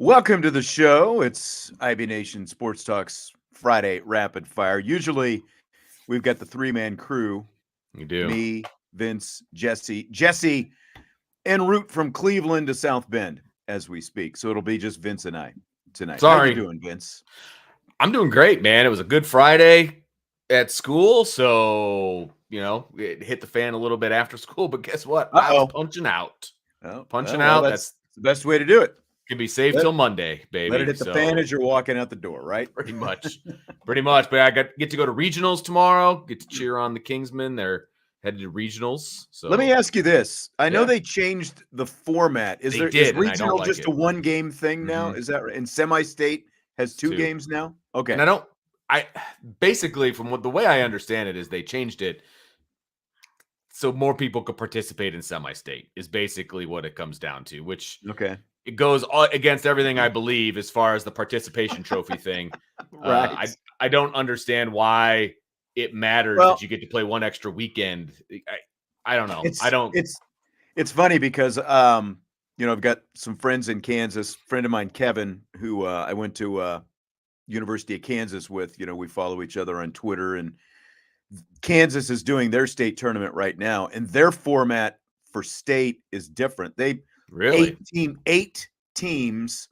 Welcome to the show. It's IB Nation Sports Talks Friday Rapid Fire. Usually we've got the three-man crew, You do. me, Vince, Jesse. Jesse en route from Cleveland to South Bend as we speak. So it'll be just Vince and I tonight. How Sorry. you doing, Vince? I'm doing great, man. It was a good Friday at school, so it hit the fan a little bit after school. But guess what? I was punching out. That's the best way to do it. Can be safe till Monday, baby. Let it hit the fan as you're walking out the door, right? Pretty much. But I get to go to regionals tomorrow. Get to cheer on the Kingsmen. They're headed to regionals. So let me ask you this: I know they changed the format. Is regional just a one-game thing now? Is that right? And semi-state has two games now? Okay. And I basically, from the way I understand it, is they changed it so more people could participate in semi-state is basically what it comes down to, which it goes against everything I believe as far as the participation trophy thing. Right. I don't understand why it matters that you get to play one extra weekend. I don't know. It's funny because I've got some friends in Kansas. Friend of mine, Kevin, who I went to University of Kansas with. We follow each other on Twitter, and Kansas is doing their state tournament right now, and their format for state is different. They really 8 teams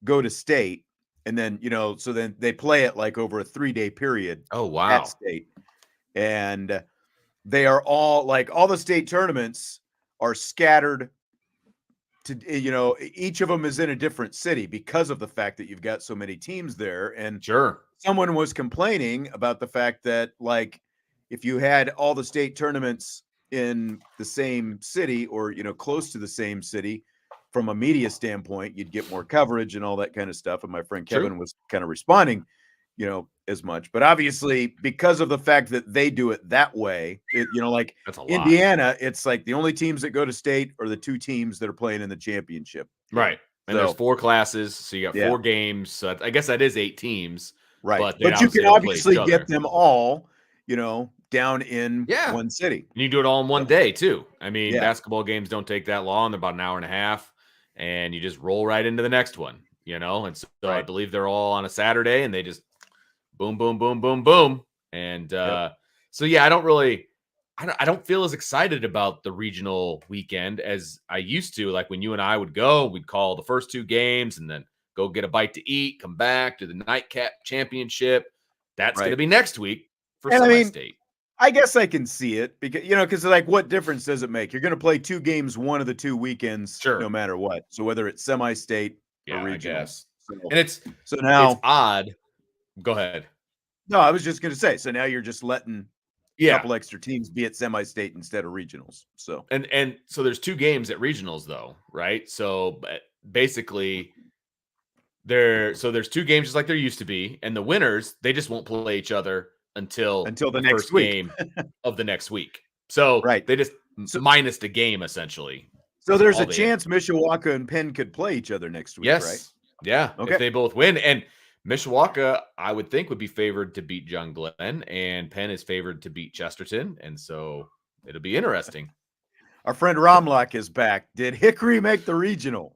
go to state, and then so then they play it like over a 3-day period. Oh wow! At state, and they are all all the state tournaments are scattered to each of them is in a different city because of the fact that you've got so many teams there. And someone was complaining about the fact that if you had all the state tournaments in the same city or close to the same city, from a media standpoint, you'd get more coverage and all that kind of stuff. And my friend Kevin was kind of responding as much, but obviously because of the fact that they do it that way, that's a lot. Indiana, it's like the only teams that go to state are the two teams that are playing in the championship. Right. And there's 4 classes. So you got 4 games. So I guess that is 8 teams. Right. But you can obviously get them all, down in one city. And you do it all in one day too. I mean, basketball games don't take that long. They're about an hour and a half, and you just roll right into the next one, and so I believe they're all on a Saturday, and they just boom, boom, boom, boom, boom. And so, I don't feel as excited about the regional weekend as I used to. Like when you and I would go, we'd call the first 2 games and then go get a bite to eat, come back to the nightcap championship. That's going to be next week for semi-state. I guess I can see it because what difference does it make? You're going to play 2 games one of the 2 weekends, no matter what. So whether it's semi-state or regional. I guess. And it's odd. Go ahead. No, I was just going to say. So now you're just letting a couple extra teams be at semi-state instead of regionals. So and so there's 2 games at regionals though, right? So basically, there's 2 games just like there used to be, and the winners they just won't play each other until the next first game of the next week. So they just minus the game essentially. So there's a chance Mishawaka and Penn could play each other next week, right? Yeah. Okay. If they both win. And Mishawaka, I would think, would be favored to beat John Glenn, and Penn is favored to beat Chesterton. And so it'll be interesting. Our friend Romlock is back. Did Hickory make the regional?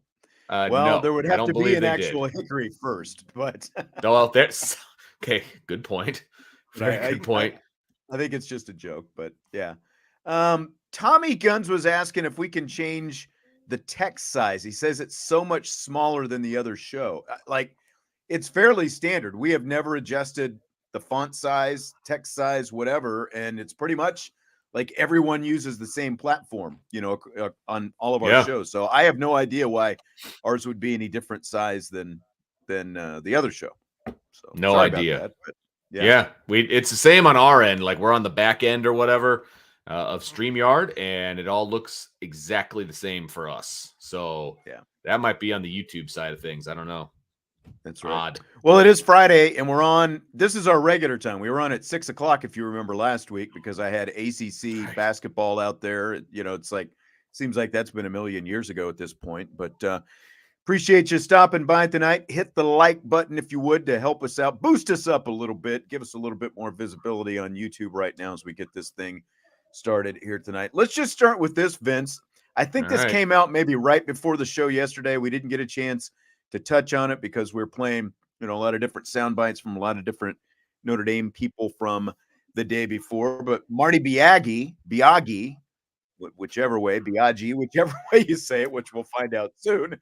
No, there would have to be an actual Hickory first, but out there. Okay, good point. Very good point. I think it's just a joke, but yeah. Tommy Guns was asking if we can change the text size. He says it's so much smaller than the other show. It's fairly standard. We have never adjusted the font size, text size, whatever, and it's pretty much like everyone uses the same platform, on all of our shows. So I have no idea why ours would be any different size than the other show. So no idea. That, but it's the same on our end. Like we're on the back end or whatever of StreamYard, and it all looks exactly the same for us. So that might be on the YouTube side of things. I don't know. That's right. Odd. Well, it is Friday, and we're on. This is our regular time. We were on at 6:00, if you remember last week, because I had ACC basketball out there. It's seems like that's been a million years ago at this point. But appreciate you stopping by tonight. Hit the like button if you would to help us out, boost us up a little bit, give us a little bit more visibility on YouTube right now as we get this thing started here tonight. Let's just start with this, Vince. I think this came out maybe right before the show yesterday. We didn't get a chance to touch on it because we're playing, a lot of different sound bites from a lot of different Notre Dame people from the day before. But Marty Biagi, whichever way, Biagi, whichever way you say it, which we'll find out soon,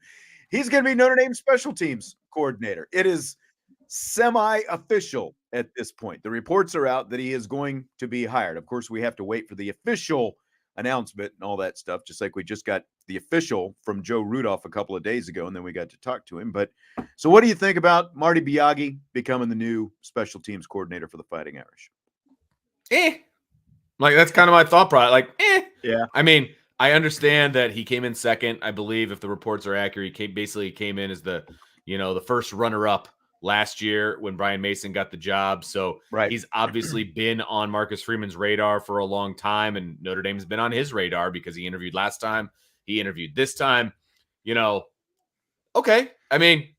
he's going to be Notre Dame special teams coordinator. It is semi-official at this point. The reports are out that he is going to be hired. Of course, we have to wait for the official announcement and all that stuff, just like we just got the official from Joe Rudolph a couple of days ago, and then we got to talk to him. But so what do you think about Marty Biagi becoming the new special teams coordinator for the Fighting Irish? Like, that's kind of my thought process. Like, Yeah. I mean, I understand that he came in second, I believe, if the reports are accurate. He basically came in as the first runner-up last year when Brian Mason got the job. So he's obviously been on Marcus Freeman's radar for a long time, and Notre Dame's been on his radar because he interviewed last time. He interviewed this time. Okay. I mean,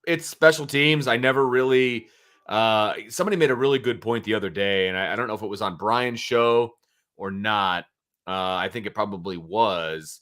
it's special teams. I never really somebody made a really good point the other day, and I don't know if it was on Brian's show or not. I think it probably was.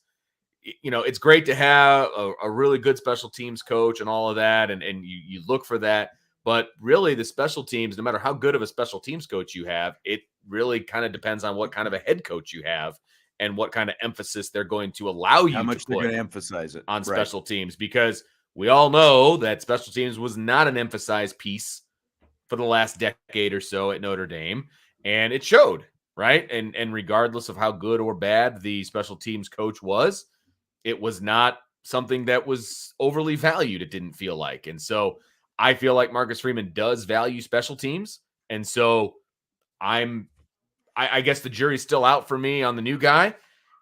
It's great to have a really good special teams coach and all of that, and you look for that. But really, the special teams, no matter how good of a special teams coach you have, it really kind of depends on what kind of a head coach you have and what kind of emphasis they're going to allow you how much to they're put going to emphasize it on special teams, because we all know that special teams was not an emphasized piece for the last decade or so at Notre Dame, and it showed, right? And regardless of how good or bad the special teams coach was, it was not something that was overly valued, it didn't feel like. And so I feel like Marcus Freeman does value special teams. And so I guess the jury's still out for me on the new guy,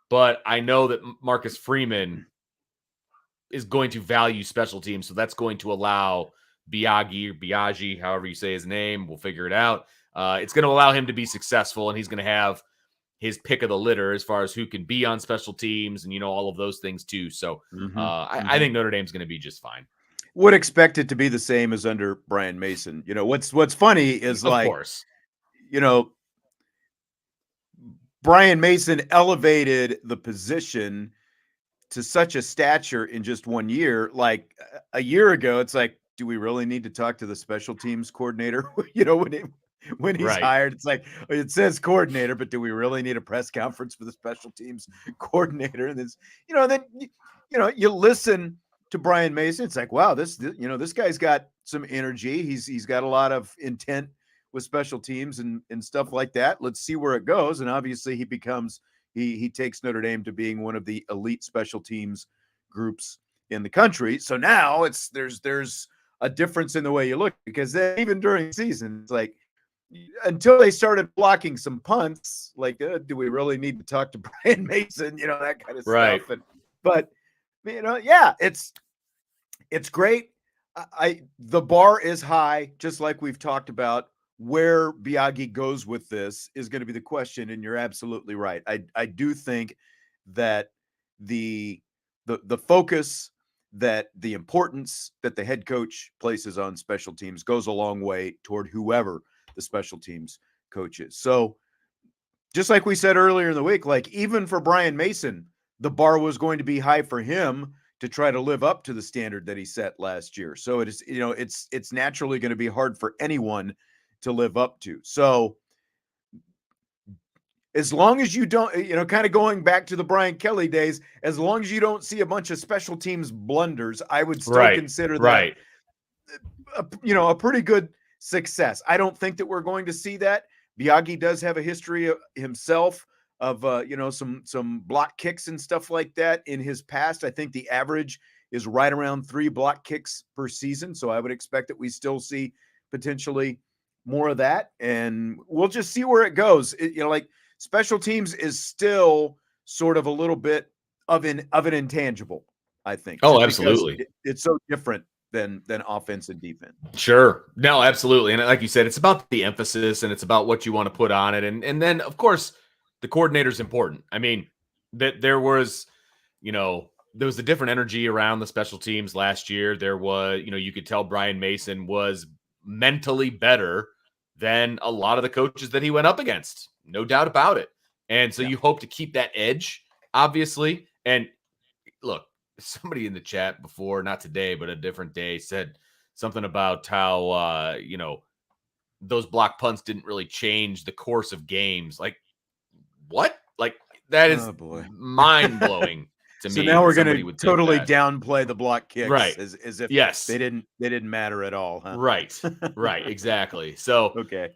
but I know that Marcus Freeman is going to value special teams. So that's going to allow Biagi, however you say his name, we'll figure it out. It's going to allow him to be successful, and he's going to have his pick of the litter as far as who can be on special teams and, all of those things too. So I think Notre Dame's going to be just fine. Would expect it to be the same as under Brian Mason. What's funny is, of course, Brian Mason elevated the position to such a stature in just 1 year. Like a year ago, it's like, do we really need to talk to the special teams coordinator? When he's hired, it's like, it says coordinator, but do we really need a press conference for the special teams coordinator? And this, then you listen to Brian Mason. It's like, wow, this guy's got some energy. He's got a lot of intent with special teams and stuff like that. Let's see where it goes. And obviously he takes Notre Dame to being one of the elite special teams groups in the country. So now there's a difference in the way you look, because even during the season, it's like, until they started blocking some punts, like, do we really need to talk to Brian Mason? That kind of stuff. But it's great. The bar is high, just like we've talked about. Where Biagi goes with this is going to be the question, and you're absolutely right. I do think that the focus, that the importance that the head coach places on special teams goes a long way toward whoever the special teams coach is. So just like we said earlier in the week, like, even for Brian Mason, the bar was going to be high for him to try to live up to the standard that he set last year. So it is, it's naturally going to be hard for anyone to live up to. So as long as you don't, kind of going back to the Brian Kelly days, as long as you don't see a bunch of special teams blunders, I would still consider that, a pretty good success. I don't think that we're going to see that. Biagi does have a history himself of, some block kicks and stuff like that in his past. I think the average is right around 3 block kicks per season. So I would expect that we still see potentially more of that, and we'll just see where it goes. Like, special teams is still sort of a little bit of an intangible, I think. Oh, absolutely. It's so different than offense and defense. Sure. No, absolutely. And like you said, it's about the emphasis, and it's about what you want to put on it. And then, of course, the coordinator is important. I mean, that there was a different energy around the special teams last year. There was, you could tell Brian Mason was mentally better than a lot of the coaches that he went up against. No doubt about it. And so you hope to keep that edge, obviously. And look, somebody in the chat before, not today, but a different day, said something about how, those block punts didn't really change the course of games. Like, what? Like, that is mind blowing to me. So now we're going to think totally that. downplay the block kicks, Right? as if Yes, they didn't matter at all, huh? Right, exactly. So, okay,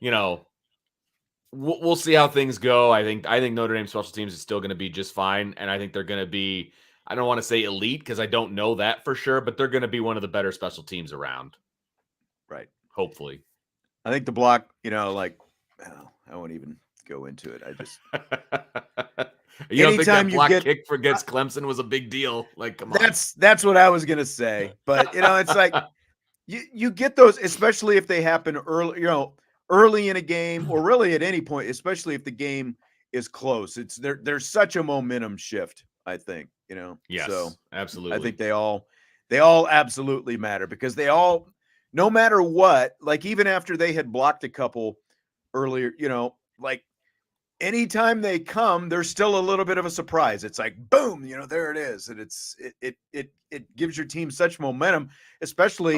we'll see how things go. I think Notre Dame special teams is still going to be just fine, and I think they're going to be. I don't want to say elite because I don't know that for sure, but they're going to be one of the better special teams around. Right. Hopefully. I think the block, I won't even go into it. I just you don't think that block kick against Clemson was a big deal? Like, come on. That's what I was gonna say. But it's like you get those, especially if they happen early in a game, or really at any point, especially if the game is close. It's there's such a momentum shift, I think. Yes, so absolutely. I think they all absolutely matter, because they all, no matter what, like even after they had blocked a couple earlier, like anytime they come, there's still a little bit of a surprise. It's like, boom, there it is. And it gives your team such momentum, especially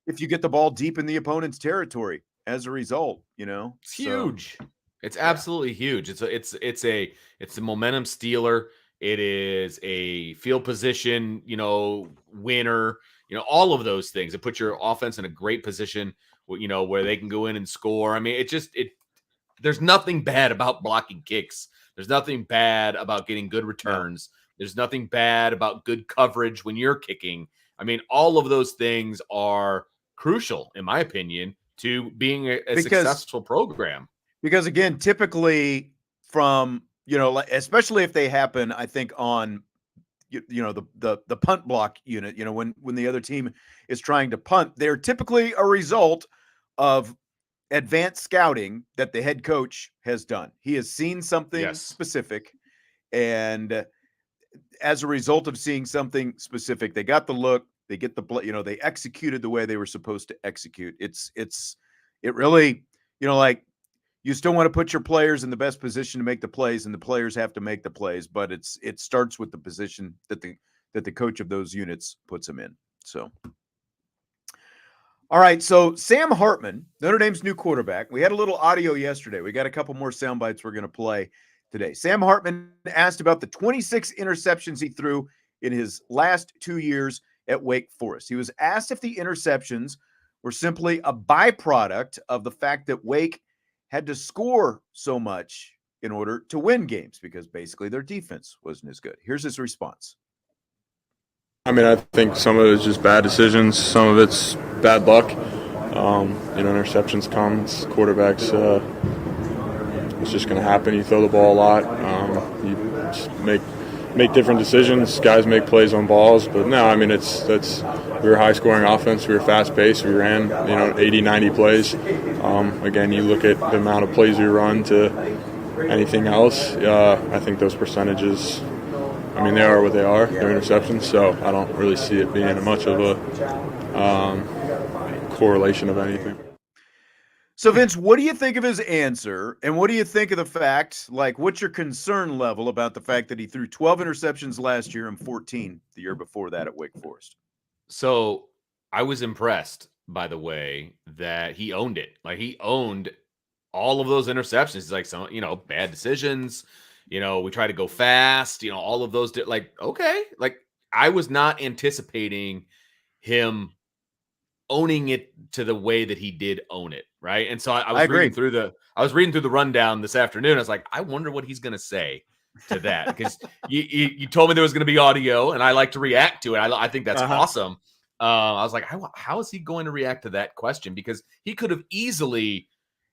if you get the ball deep in the opponent's territory as a result, It's huge. It's absolutely huge. It's a momentum stealer. It is a field position, winner, all of those things. It puts your offense in a great position, where they can go in and score. I mean, there's nothing bad about blocking kicks. There's nothing bad about getting good returns. No. There's nothing bad about good coverage when you're kicking. I mean, all of those things are crucial, in my opinion, to being a successful program. Because again, typically from, especially if they happen, I think on, the punt block unit, when the other team is trying to punt, they're typically a result of advanced scouting that the head coach has done. He has seen something specific, and as a result of seeing something specific, they got the look, they get the, they executed the way they were supposed to execute. It really, like, you still want to put your players in the best position to make the plays, and the players have to make the plays, but it starts with the position that the coach of those units puts them in. So, all right. So Sam Hartman, Notre Dame's new quarterback. We had a little audio yesterday. We got a couple more sound bites we're going to play today. Sam Hartman asked about the 26 interceptions he threw in his last 2 years at Wake Forest. He was asked if the interceptions were simply a byproduct of the fact that Wake had to score so much in order to win games, because basically their defense wasn't as good. Here's his response. I mean, I think some of it is just bad decisions. Some of it's bad luck. Interceptions comes, quarterbacks, it's just going to happen. You throw the ball a lot. You just make different decisions. Guys make plays on balls. But no, I mean, we were a high-scoring offense. We were fast-paced. We ran, 80, 90 plays. Again, you look at the amount of plays we run to anything else. I think those percentages, I mean, they are what they are. They're interceptions, so I don't really see it being much of a correlation of anything. So, Vince, what do you think of his answer, and what do you think of the fact, like, what's your concern level about the fact that he threw 12 interceptions last year and 14 the year before that at Wake Forest? So I was impressed by the way that he owned it. Like, he owned all of those interceptions. He's like, some, bad decisions. We try to go fast, all of those, okay. Like, I was not anticipating him owning it to the way that he did own it. Right. And so I was reading through the rundown this afternoon. I was like, I wonder what he's going to say to that. Because you told me there was going to be audio, and I like to react to it. I think that's awesome. I was like, how is he going to react to that question? Because he could have easily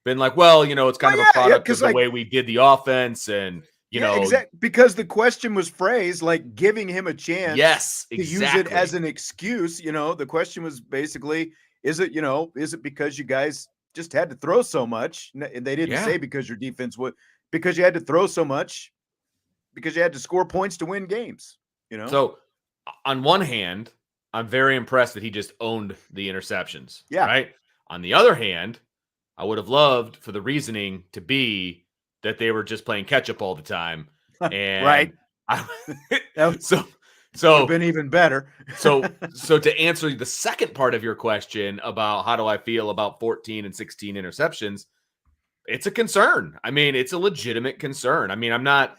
been like, well, it's kind of a product of the way we did the offense, and exactly, because the question was phrased like giving him a chance to use it as an excuse. The question was basically, is it because you guys just had to throw so much? And they didn't say because your defense because you had to throw so much, because you had to score points to win games. So on one hand, I'm very impressed that he just owned the interceptions. Yeah. Right. On the other hand, I would have loved for the reasoning to be that they were just playing catch up all the time. And right. So been even better. so to answer the second part of your question about how do I feel about 14 and 16 interceptions, it's a concern. I mean, it's a legitimate concern. I mean, I'm not,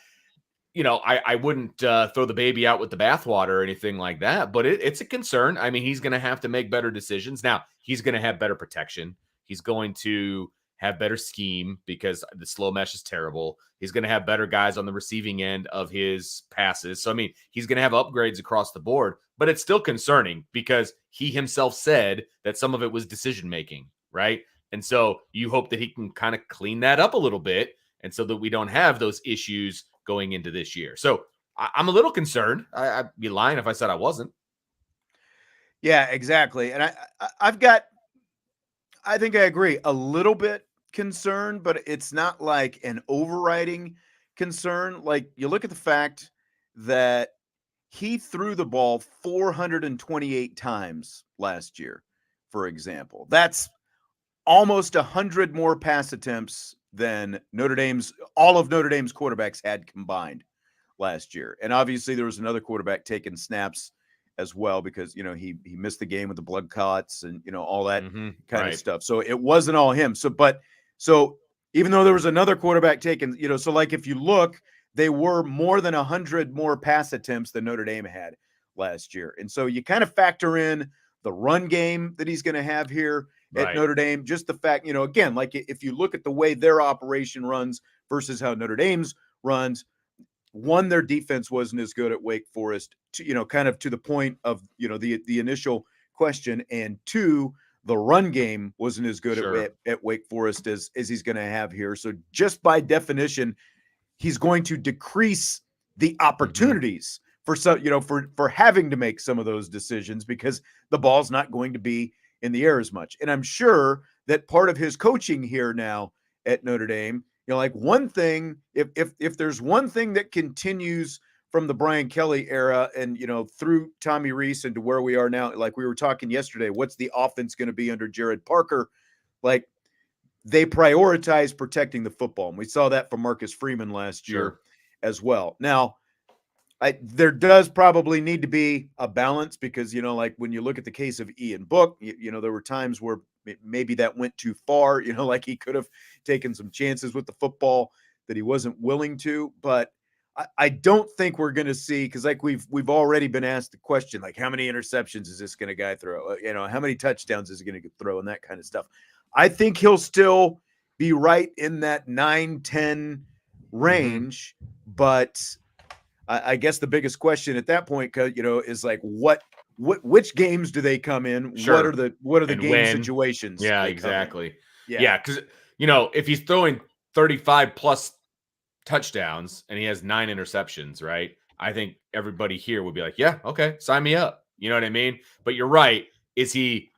I wouldn't throw the baby out with the bathwater or anything like that, but it's a concern. I mean, he's going to have to make better decisions. Now, he's going to have better protection. He's going to have better scheme because the slow mesh is terrible. He's going to have better guys on the receiving end of his passes. So, I mean, he's going to have upgrades across the board, but it's still concerning because he himself said that some of it was decision-making, right? And so you hope that he can kind of clean that up a little bit and so that we don't have those issues going into this year. So I'm a little concerned. I'd be lying if I said I wasn't. Yeah, exactly. And I think I agree, a little bit concerned, but it's not like an overriding concern. Like, you look at the fact that he threw the ball 428 times last year, for example. That's almost 100 more pass attempts than all of Notre Dame's quarterbacks had combined last year. And obviously there was another quarterback taking snaps as well because, he missed the game with the blood clots and, all that kind of stuff. So it wasn't all him. So even though there was another quarterback taking, so like if you look, they were more than 100 more pass attempts than Notre Dame had last year. And so you kind of factor in the run game that he's going to have here at Notre Dame. Just the fact, again, like if you look at the way their operation runs versus how Notre Dame's runs, one, their defense wasn't as good at Wake Forest, kind of to the point of, the initial question. And two, the run game wasn't as good at Wake Forest as he's going to have here. So just by definition, he's going to decrease the opportunities for some, for having to make some of those decisions because the ball's not going to be in the air as much. And I'm sure that part of his coaching here now at Notre Dame, like one thing, if there's one thing that continues from the Brian Kelly era and, through Tommy Rees and to where we are now, like we were talking yesterday, what's the offense going to be under Jared Parker? Like, they prioritize protecting the football. And we saw that from Marcus Freeman last year as well. Now, there does probably need to be a balance because, like when you look at the case of Ian Book, there were times where maybe that went too far, like he could have taken some chances with the football that he wasn't willing to. But I don't think we're going to see, because like we've already been asked the question, like how many interceptions is this going to guy throw? How many touchdowns is he going to throw and that kind of stuff. I think he'll still be right in that 9-10 range, but I guess the biggest question at that point, is like which games do they come in? What are the game when? Situations? Yeah, exactly. Yeah, because if he's throwing 35 plus touchdowns and he has 9 interceptions, right? I think everybody here would be like, yeah, okay, sign me up. You know what I mean? But you're right. Is he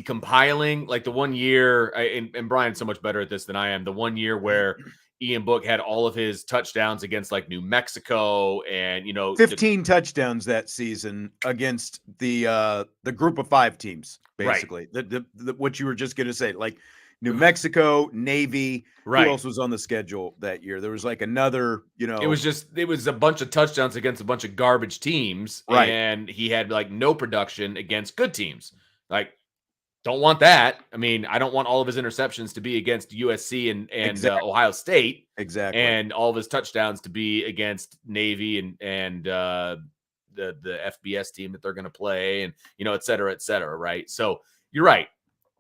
compiling like the one year? And Brian's so much better at this than I am. The one year where Ian Book had all of his touchdowns against like New Mexico and 15 touchdowns that season against the group of 5 teams, basically. Right. The what you were just going to say, like New Mexico, Navy. Right. Who else was on the schedule that year? There was like another, It was a bunch of touchdowns against a bunch of garbage teams, right? And he had like no production against good teams. Like, don't want that. I mean, I don't want all of his interceptions to be against USC and exactly. Ohio State. Exactly. And all of his touchdowns to be against Navy and the FBS team that they're going to play and, et cetera, right? So you're right.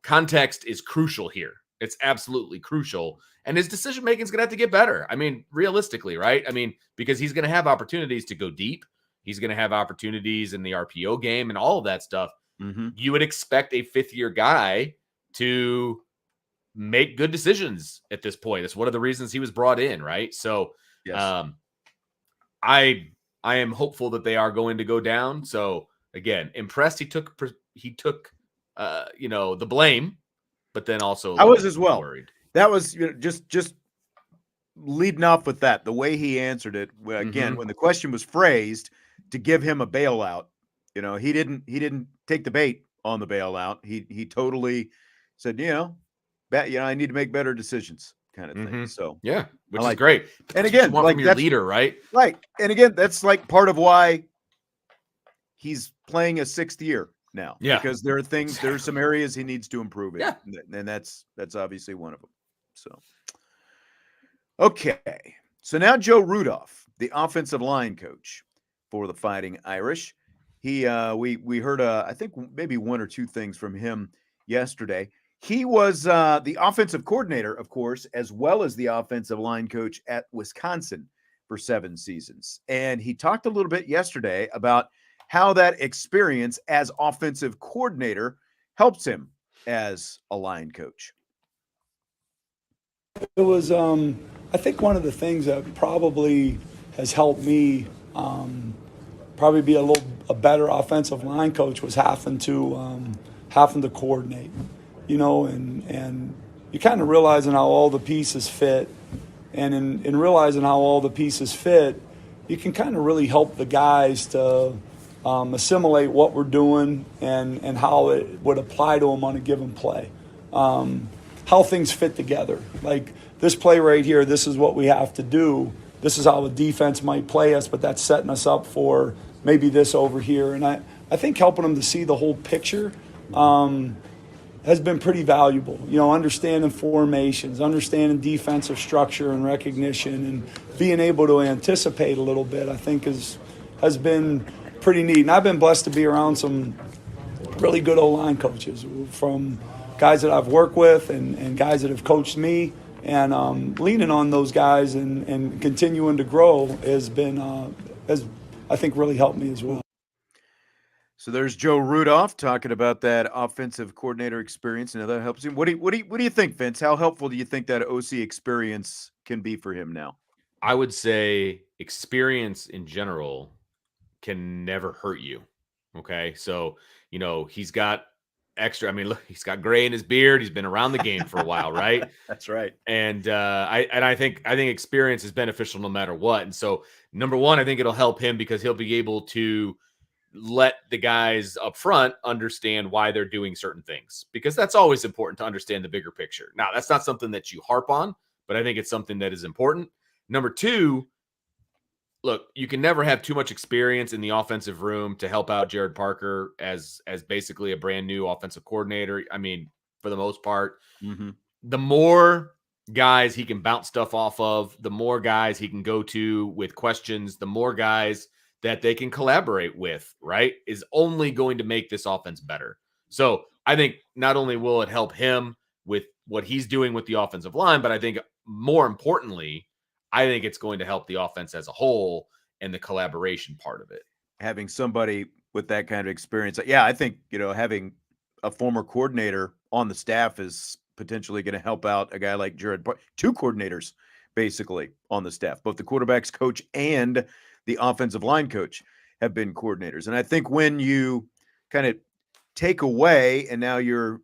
Context is crucial here. It's absolutely crucial. And his decision-making is going to have to get better. I mean, realistically, right? I mean, because he's going to have opportunities to go deep. He's going to have opportunities in the RPO game and all of that stuff. Mm-hmm. You would expect a fifth-year guy to make good decisions at this point. That's one of the reasons he was brought in, right? So yes. I am hopeful that they are going to go down. So again, impressed he took the blame, but then also I was as well worried. That was just leading off with that, the way he answered it again, when the question was phrased to give him a bailout. He didn't take the bait on the bailout. He totally said, I need to make better decisions, kind of thing. So yeah, which is great. And again, like from your leader, right? Right. And again, that's like part of why he's playing a 6th year now. Yeah. Because there are things, there's some areas he needs to improve in. Yeah. And that's obviously one of them. So, okay. So now Joe Rudolph, the offensive line coach for the Fighting Irish. We heard I think maybe one or two things from him yesterday. He was the offensive coordinator, of course, as well as the offensive line coach at Wisconsin for 7 seasons. And he talked a little bit yesterday about how that experience as offensive coordinator helps him as a line coach. It was, I think, one of the things that probably has helped me probably be a better offensive line coach was having to coordinate, and you kind of realizing how all the pieces fit, and in realizing how all the pieces fit, you can kind of really help the guys to assimilate what we're doing and how it would apply to them on a given play. How things fit together. Like this play right here, this is what we have to do. This is how the defense might play us, but that's setting us up for maybe this over here. And I think helping them to see the whole picture has been pretty valuable. Understanding formations, understanding defensive structure and recognition, and being able to anticipate a little bit, I think has been pretty neat. And I've been blessed to be around some really good O-line coaches, from guys that I've worked with and guys that have coached me, and leaning on those guys and continuing to grow has I think really helped me as well. So there's Joe Rudolph talking about that offensive coordinator experience, and that helps him. What do you think, Vince? How helpful do you think that OC experience can be for him now? I would say experience in general can never hurt you. Okay, so he's got extra. I mean, look, he's got gray in his beard. He's been around the game for a while, right? That's right. And I think experience is beneficial no matter what. And so, number one, I think it'll help him because he'll be able to let the guys up front understand why they're doing certain things, because that's always important to understand the bigger picture. Now, that's not something that you harp on, but I think it's something that is important. Number two, look, you can never have too much experience in the offensive room to help out Jared Parker as basically a brand new offensive coordinator. I mean, for the most part, the more guys he can bounce stuff off of, the more guys he can go to with questions, the more guys that they can collaborate with, right, is only going to make this offense better. So I think not only will it help him with what he's doing with the offensive line, but I think more importantly, I think it's going to help the offense as a whole and the collaboration part of it. Having somebody with that kind of experience. Yeah, I think, having a former coordinator on the staff is potentially going to help out a guy like Jared. 2 coordinators basically on the staff. Both the quarterback's coach and the offensive line coach have been coordinators. And I think when you kind of take away, and now you're,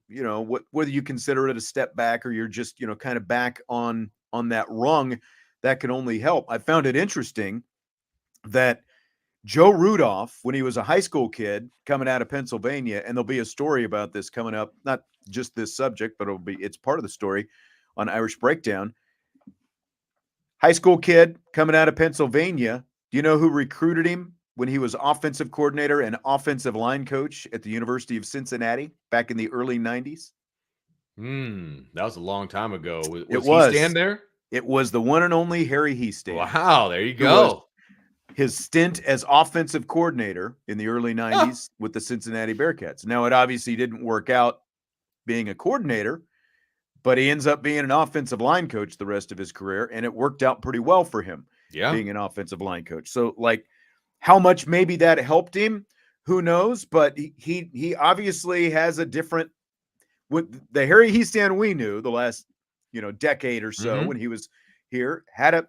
whether you consider it a step back or you're just, kind of back on that rung, that can only help. I found it interesting that Joe Rudolph, when he was a high school kid coming out of Pennsylvania, and there'll be a story about this coming up, not just this subject, but it's part of the story on Irish Breakdown. High school kid coming out of Pennsylvania. Do you know who recruited him when he was offensive coordinator and offensive line coach at the University of Cincinnati back in the early 90s? That was a long time ago. Was he stand there? It was the one and only Harry Hiestand. Wow, there you go. His stint as offensive coordinator in the early 90s with the Cincinnati Bearcats. Now, it obviously didn't work out being a coordinator, but he ends up being an offensive line coach the rest of his career, and it worked out pretty well for him being an offensive line coach. So, how much maybe that helped him, who knows? But he obviously has a different – with the Harry Hiestand we knew the last – decade or so when he was here, had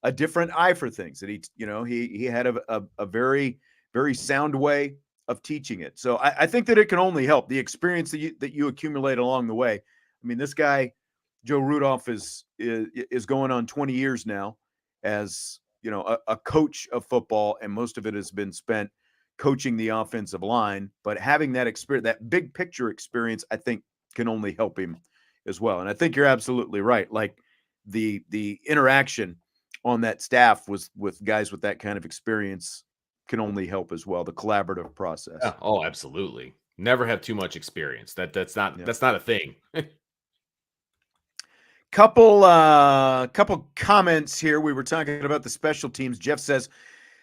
a different eye for things, that he had a very, very sound way of teaching it. So I think that it can only help the experience that you accumulate along the way. I mean, this guy, Joe Rudolph, is going on 20 years now as, a coach of football, and most of it has been spent coaching the offensive line, but having that experience, that big picture experience, I think can only help him as well. And I think you're absolutely right. Like the interaction on that staff was with guys with that kind of experience can only help as well, the collaborative process. Yeah. Oh, absolutely. Never have too much experience. That's not a thing. Couple comments here. We were talking about the special teams. Jeff says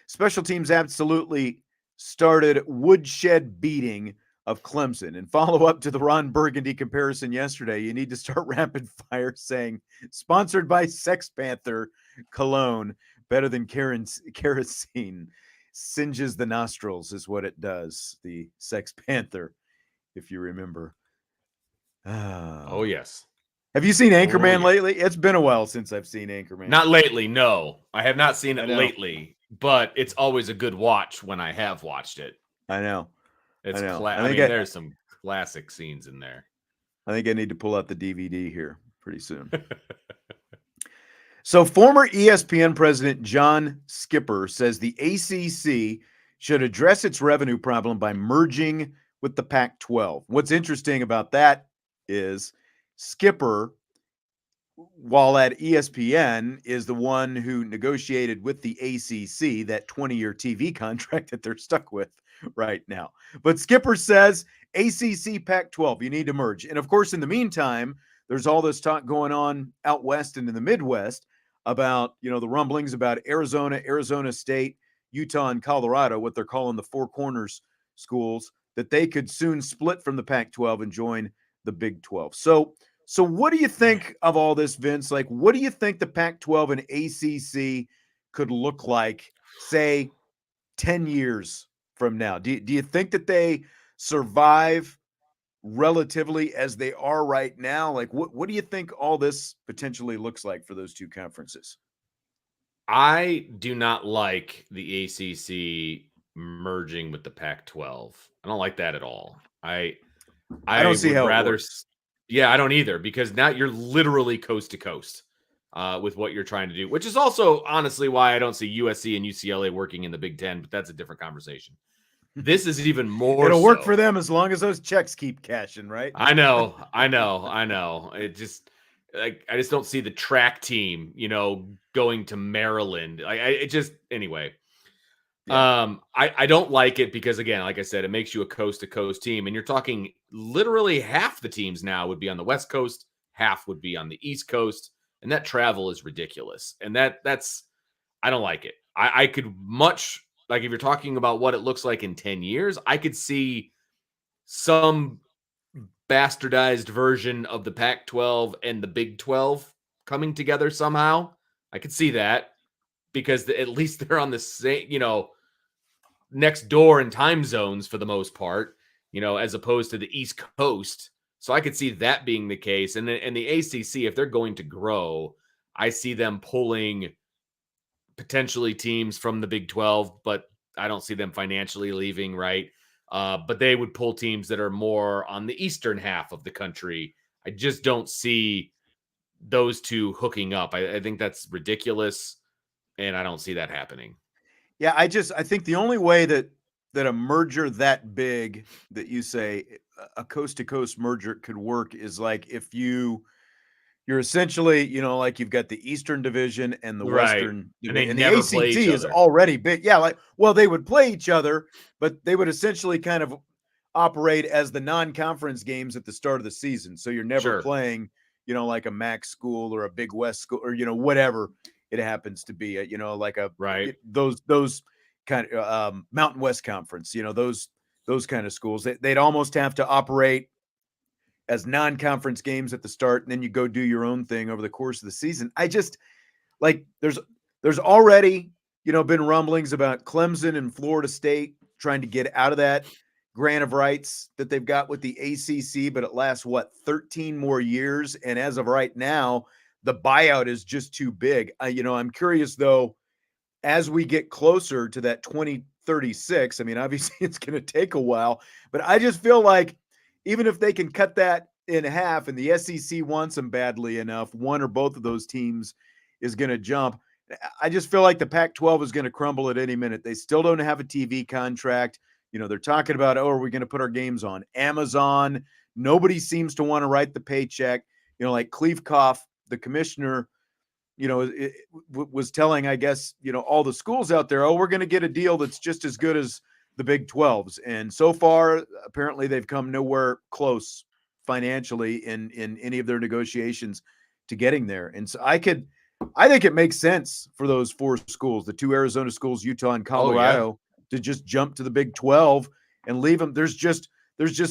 special teams absolutely started woodshed beating of Clemson. And follow up to the Ron Burgundy comparison yesterday, you need to start rapid fire saying sponsored by Sex Panther cologne, better than kerosene. Singes the nostrils is what it does. The Sex Panther, if you remember. Oh, yes. Have you seen Anchorman yeah. lately? It's been a while since I've seen Anchorman. Not lately, no. I have not seen it lately, but it's always a good watch when I have watched it. I know. It's I know. I mean, there's some classic scenes in there. I think I need to pull out the DVD here pretty soon. So former ESPN president John Skipper says the ACC should address its revenue problem by merging with the Pac-12. What's interesting about that is Skipper, while at ESPN, is the one who negotiated with the ACC that 20-year TV contract that they're stuck with right now. But Skipper says ACC Pac-12, you need to merge. And of course, in the meantime, there's all this talk going on out west and in the Midwest about, the rumblings about Arizona, Arizona State, Utah, and Colorado, what they're calling the Four Corners schools, that they could soon split from the Pac-12 and join the Big 12. So what do you think of all this, Vince? Like, what do you think the Pac-12 and ACC could look like, say, 10 years from now? Do you think that they survive relatively as they are right now? Like, what do you think all this potentially looks like for those two conferences? I do not like the ACC merging with the Pac-12. I don't like that at all. I don't see how rather. it works. Yeah, I don't either, because now you're literally coast to coast with what you're trying to do, which is also honestly why I don't see USC and UCLA working in the Big Ten, but that's a different conversation. This is even more. It'll work for them as long as those checks keep cashing, right? I know. It just I just don't see the track team, going to Maryland. Anyway. Yeah. I don't like it because, again, like I said, it makes you a coast to coast team, and you're talking literally half the teams now would be on the West Coast, half would be on the East Coast, and that travel is ridiculous. And that's I don't like it. I could much, like, if you're talking about what it looks like in 10 years, I could see some bastardized version of the Pac-12 and the Big 12 coming together somehow. I could see that because at least they're on the same, next door in time zones for the most part, as opposed to the East Coast. So I could see that being the case. And the ACC, if they're going to grow, I see them pulling potentially teams from the Big 12, but I don't see them financially leaving, right? But they would pull teams that are more on the eastern half of the country. I just don't see those two hooking up. I think that's ridiculous, and I don't see that happening. Yeah, I think the only way that a merger that big that you say a coast to coast merger could work is like if you're essentially, like you've got the Eastern Division and the Western Division, and the ACT is already big. Yeah, they would play each other, but they would essentially kind of operate as the non-conference games at the start of the season. So you're never playing, like a MAC school or a Big West school or whatever it happens to be, like a those kind of Mountain West Conference, those kind of schools. They'd almost have to operate as non-conference games at the start, and then you go do your own thing over the course of the season. I just like there's already been rumblings about Clemson and Florida State trying to get out of that grant of rights that they've got with the ACC, but it lasts 13 more years, and as of right now, the buyout is just too big. I'm curious though, as we get closer to that 2036, I mean, obviously it's going to take a while, but I just feel like even if they can cut that in half and the SEC wants them badly enough, one or both of those teams is going to jump. I just feel like the Pac-12 is going to crumble at any minute. They still don't have a TV contract. They're talking about, are we going to put our games on Amazon? Nobody seems to want to write the paycheck. Like Kleefkoff, the commissioner, was telling, I guess, all the schools out there, oh, we're going to get a deal that's just as good as the Big 12s. And so far, apparently they've come nowhere close financially in any of their negotiations to getting there. And so I think it makes sense for those 4 schools, the 2 Arizona schools, Utah and Colorado, to just jump to the Big 12 and leave them. There's just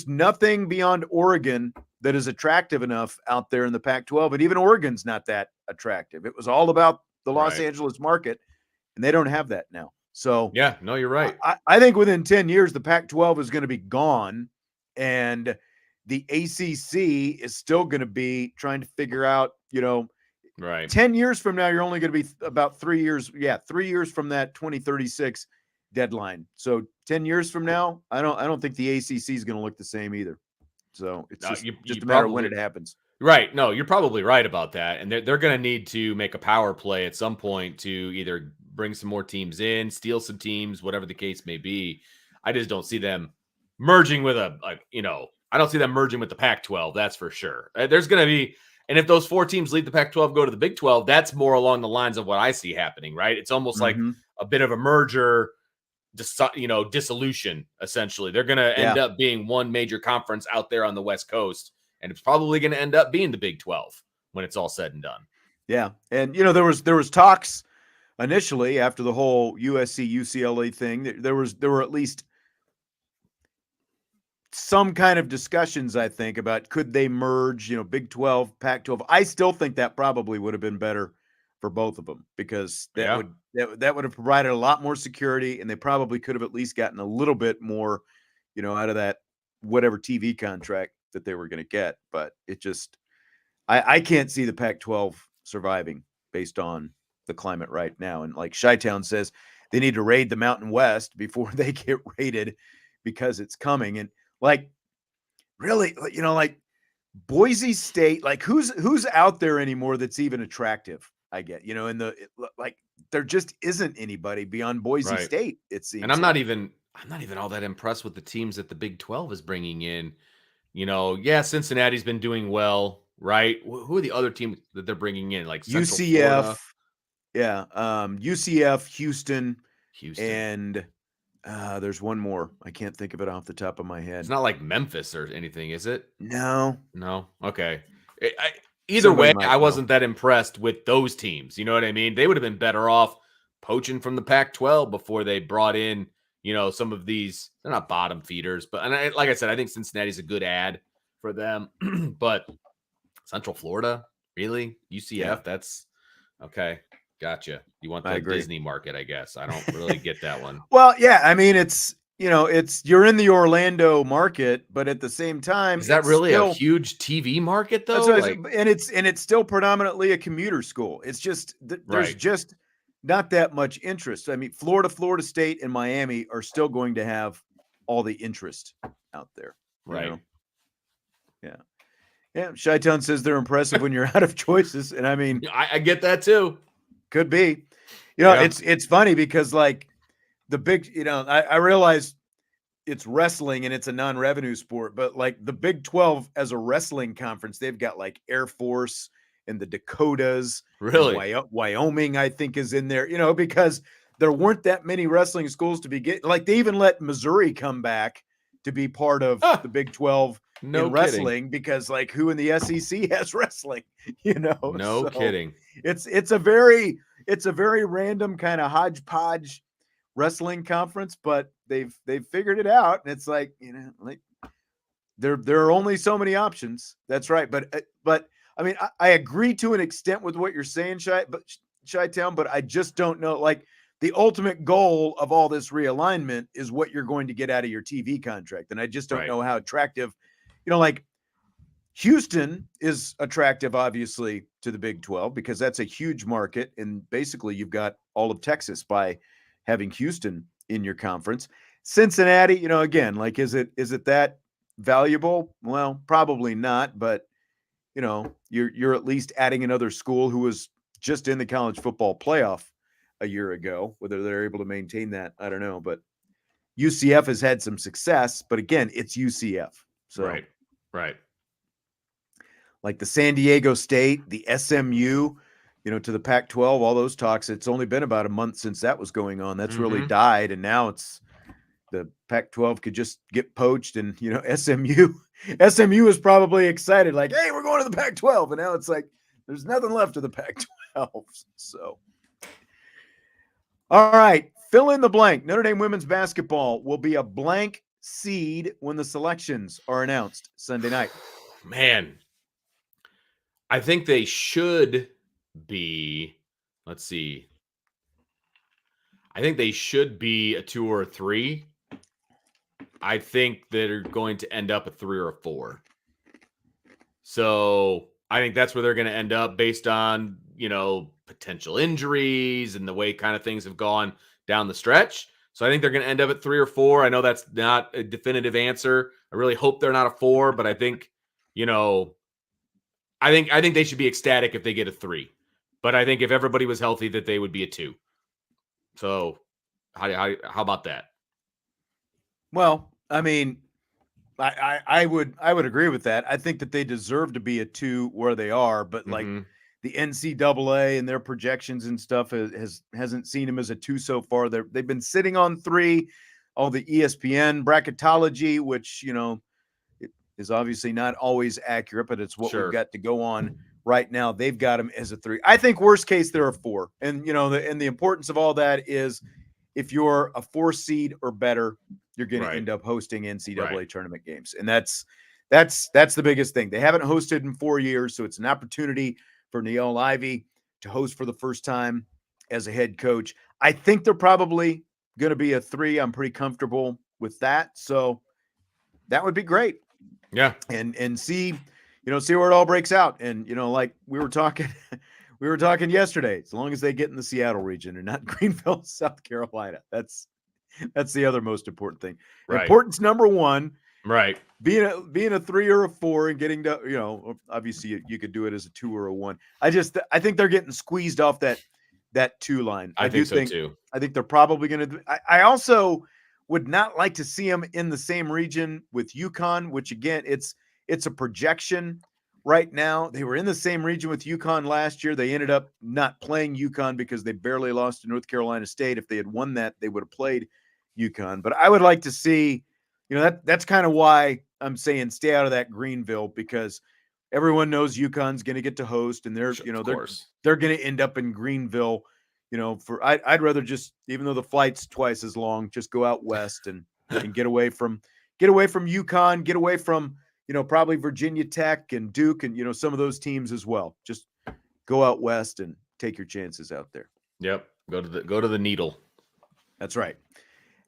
nothing beyond Oregon that is attractive enough out there in the Pac-12. And even Oregon's not that attractive. It was all about the Los Angeles market, and they don't have that now. So yeah, no, you're right. I think within 10 years, the Pac-12 is going to be gone, and the ACC is still going to be trying to figure out, 10 years from now, you're only going to be about 3 years. Yeah, 3 years from that 2036 deadline. So 10 years from now, I don't think the ACC is going to look the same either. So it's just a matter of when it happens. Right. No, you're probably right about that. And they're going to need to make a power play at some point to either bring some more teams in, steal some teams, whatever the case may be. I just don't see them merging with I don't see them merging with the Pac-12. That's for sure. There's going to be, and if those 4 teams leave the Pac-12, go to the Big 12, that's more along the lines of what I see happening, right? It's almost like a bit of a merger, dissolution, essentially. They're going to end up being one major conference out there on the West Coast, and it's probably going to end up being the Big 12 when it's all said and done. Yeah. And, there was talks initially after the whole USC UCLA thing. There were at least some kind of discussions, I think, about could they merge, Big 12, Pac-12. I still think that probably would have been better for both of them, because that would have provided a lot more security, and they probably could have at least gotten a little bit more, out of that whatever TV contract that they were going to get. But it just, I can't see the Pac-12 surviving based on the climate right now. And like Chi-Town says, they need to raid the Mountain West before they get raided, because it's coming. And like, really, like Boise State, like who's out there anymore that's even attractive? I get, there just isn't anybody beyond Boise State, it seems. And I'm not even all that impressed with the teams that the Big 12 is bringing in. Cincinnati's been doing well, right? Who are the other teams that they're bringing in? Like Central UCF, Florida? UCF, Houston, and there's one more. I can't think of it off the top of my head. It's not like Memphis or anything, is it? No. Okay. Either way, I wasn't that impressed with those teams. You know what I mean? They would have been better off poaching from the Pac-12 before they brought in, some of these. They're not bottom feeders, but like I said, I think Cincinnati's a good ad for them. But Central Florida, really? UCF? That's okay. Gotcha. You want the Disney market, I guess. I don't really get that one. Well, yeah. I mean, it's you're in the Orlando market, but at the same time, is that really a huge TV market though? And it's still predominantly a commuter school. It's just there's just not that much interest. I mean, Florida State, and Miami are still going to have all the interest out there. Right. Yeah. Yeah. Chi-Town says they're impressive when you're out of choices. And I mean, I get that too. Could be. It's funny because like the big, I realize it's wrestling and it's a non-revenue sport, but like the Big 12 as a wrestling conference, they've got like Air Force and the Dakotas. Really? Wyoming, I think, is in there, because there weren't that many wrestling schools to begin. Like they even let Missouri come back to be part of the Big 12 in wrestling, because like who in the SEC has wrestling, No kidding. It's a very random kind of hodgepodge wrestling conference, but they've figured it out, and it's like, like there are only so many options. That's right. But I mean, I agree to an extent with what you're saying, Chi-Town, but I just don't know, like the ultimate goal of all this realignment is what you're going to get out of your TV contract. And I just don't know how attractive, like Houston is attractive, obviously, to the Big 12 because that's a huge market. And basically you've got all of Texas by having Houston in your conference. Cincinnati, again, like, is it that valuable? Well, probably not, but you're at least adding another school who was just in the college football playoff a year ago. Whether they're able to maintain that, I don't know, but UCF has had some success, but again, it's UCF. So right. Like the San Diego State, the SMU, to the Pac-12, all those talks. It's only been about a month since that was going on. That's really died, and now it's the Pac-12 could just get poached, and SMU is probably excited, like, hey, we're going to the Pac-12, and now it's like there's nothing left of the Pac-12. So, all right, fill in the blank. Notre Dame women's basketball will be a blank seed when the selections are announced Sunday night. Man, I think they should be. Let's see. I think they should be a 2 or a 3. I think they're going to end up a 3 or a 4. So I think that's where they're going to end up based on, potential injuries and the way kind of things have gone down the stretch. So I think they're going to end up at 3 or 4. I know that's not a definitive answer. I really hope they're not a 4, but I think, I think they should be ecstatic if they get a 3. But I think if everybody was healthy, that they would be a 2. So how about that? Well, I mean, I would agree with that. I think that they deserve to be a 2 where they are, but like the NCAA and their projections and stuff hasn't seen them as a 2 so far. They've been sitting on 3. All the ESPN bracketology, which it is obviously not always accurate, but it's what we've got to go on right now. They've got them as a 3. I think worst case they're a 4, and the importance of all that is if you're a 4 seed or better, you're going to end up hosting NCAA tournament games. And that's the biggest thing. They haven't hosted in 4 years, so it's an opportunity for Niele Ivey to host for the first time as a head coach. I think they're probably going to be a 3. I'm pretty comfortable with that. So that would be great. Yeah. And see where it all breaks out. And, like we were talking yesterday, as long as they get in the Seattle region and not Greenville, South Carolina, that's the other most important thing. Right. Importance number 1, right? Being a 3 or a 4 and getting to, obviously you could do it as a 2 or a 1. I think they're getting squeezed off that 2 line. I think so too. I think they're probably going to. I also would not like to see them in the same region with UConn, which again, it's a projection. Right now, they were in the same region with UConn last year. They ended up not playing UConn because they barely lost to North Carolina State. If they had won that, they would have played UConn. But I would like to see, that's kind of why I'm saying stay out of that Greenville, because everyone knows UConn's going to get to host, and they're going to end up in Greenville. I'd rather just, even though the flight's twice as long, just go out west and get away from UConn, get away from probably Virginia Tech and Duke and, some of those teams as well. Just go out west and take your chances out there. Yep. Go to the needle. That's right.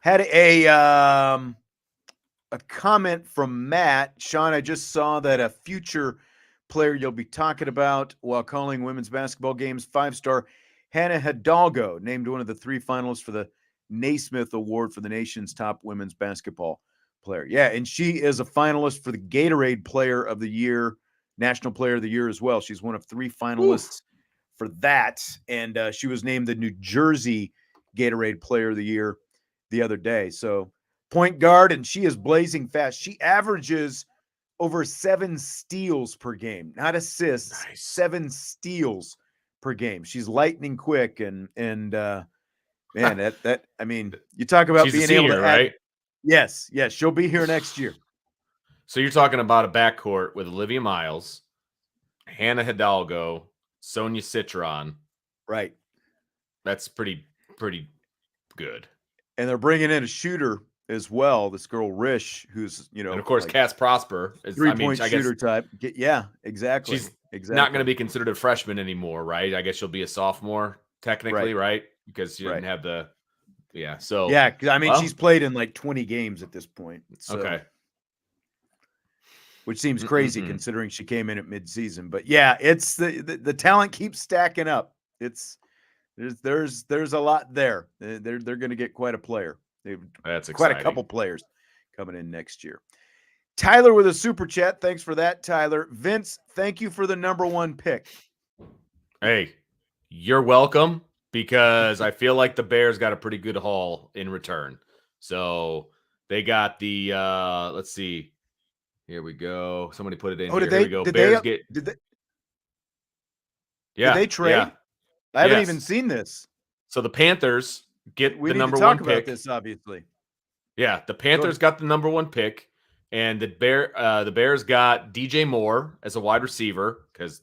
Had a comment from Matt. Sean, I just saw that a future player you'll be talking about while calling women's basketball games, 5-star Hannah Hidalgo, named one of the 3 finalists for the Naismith Award for the nation's top women's basketball player. Yeah, and she is a finalist for the Gatorade Player of the Year, National Player of the Year as well. She's one of 3 finalists for that, and she was named the New Jersey Gatorade Player of the Year the other day. So point guard, and she is blazing fast. She averages over 7 steals per game, not assists. Nice. 7 steals per game. She's lightning quick, and man, that I mean, you talk about being able to right? Yes, she'll be here next year. So you're talking about a backcourt with Olivia Miles, Hannah Hidalgo, Sonia Citron. Right. That's pretty good. And they're bringing in a shooter as well, this girl Rish, who's and of course Cass Prosper is 3-point shooter type. Yeah, exactly. She's not going to be considered a freshman anymore, right? I guess she'll be a sophomore technically, right? Because she didn't have the So yeah, I mean, she's played in like 20 games at this point. So, okay. Which seems crazy considering she came in at midseason. But yeah, it's the talent keeps stacking up. There's a lot there. They're going to get quite a player. That's quite exciting. A couple players coming in next year. Tyler with a super chat. Thanks for that, Tyler. Vince, thank you for the number 1 pick. Hey, you're welcome, because I feel like the Bears got a pretty good haul in return. So they got the let's see. Here we go. Somebody put it in here. Here we go. Did Bears they did they trade? Yeah. I haven't even seen this. So the Panthers get We the need number to talk one about pick. this, obviously. Yeah, the Panthers got the number one pick, and the Bears got DJ Moore as a wide receiver because